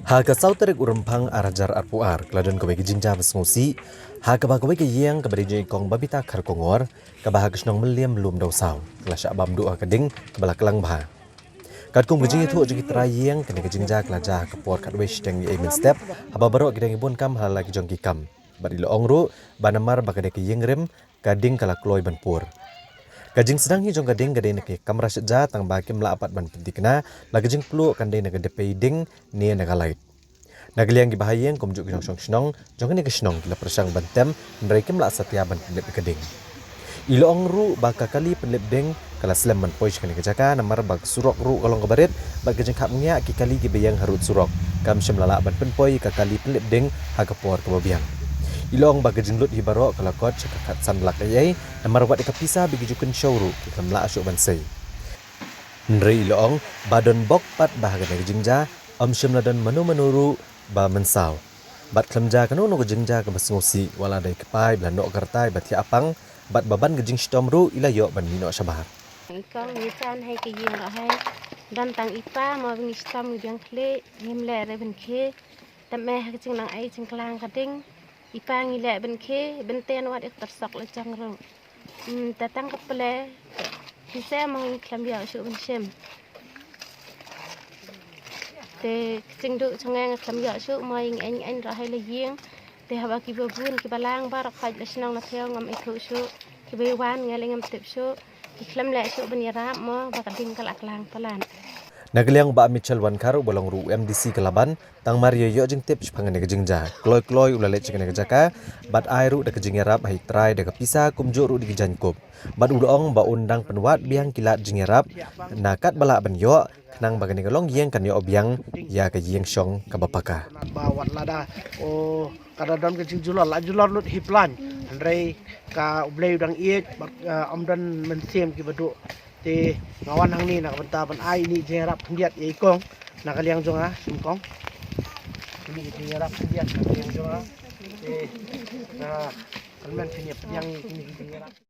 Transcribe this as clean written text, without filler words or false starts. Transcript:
Haga sauterik urempang arajar arpuar keladon kebagi jinja besngusi haga bagawai ke yang kebari kong babita karkongor kabah kesnong meliam belum dausau kelasya bam doa keding kebala kelang bah kadkung gejing itu ojo trayeng kene kejinja kelajah kepor kadwesh deng emin step haba barok gedeng ibun kam halala ki jongki kam badilo ongru banamar bakade ke yengrem kading kala kloy banpur Kajing sedang hi jong gading gading ke kamera seja tang baki mela apat ban pentikna la kajing plu kandai naga depeding ne naga light nagaliang gibahayeng komjuk jong song snong jong ne kesnong la persang bantem mereka mela satya ban penlip gading ilo ongru baka kali penlip deng kala slam man poish kane kejaka namar bag surok ru kalong kabaret bag kajing khap ngya ki kali gibayang harut surok kam shemlala ban penpoi ka kali penlip deng hagapor kebabiang Ilong baga jinglut hibaro kalakot cakakat sanlak ayai namar wat ikapisa bigi juken showru kikamla asyuk bansai. Nri ilong badon bok pat bahaga nagi jingja shimladan manu-manuru ba mensau. Bat klamja kanu no jingja ke basngosi wala dai kepai blanok kartai bat apang bat baban gejing stomru ilayo ban mino syabahar. Ikong nican hai ke ying hai dan tang ipa ma bing stom yang kle nimle re ben ke tameh kecing nang ai cingklang kading ipang ile ben ke benten wat ik tersok le changrung tatang keple bisa mang klam ya shu ben shem te kecing du changang klam ya shu mai en ra hai le yeng te haba ki babun ki balang bar khaj le snang na theo ngam ikhu shu ki be wan ngale ngam tip shu ki klam le shu ben yara mo ba kading kal aklang palan Nagaliang ba Mitchell Wankaru bolong ru MDC Kelaban tang Mario yo jing tips pangan ne jingja kloy ulale cikene jaka bat airu de kejing yarap hai try de kapisa kumjo ru di jankup bat udong ba undang penwat biang kilat jing yarap nakat bala ban yo kenang bagane galong yeng kan yo obiang ya ke yeng shong kabapaka bawat lada kadadam kejing julor lut hiplan andrei ka ublei udang iet amdan mensem ki badu te ngawan hang ni nak benta ban ai ni jerap pendiat ye kong nak kaliang jonga simkong ini jerap pendiat kaliang jonga te na kalman pendiat yang ini jerap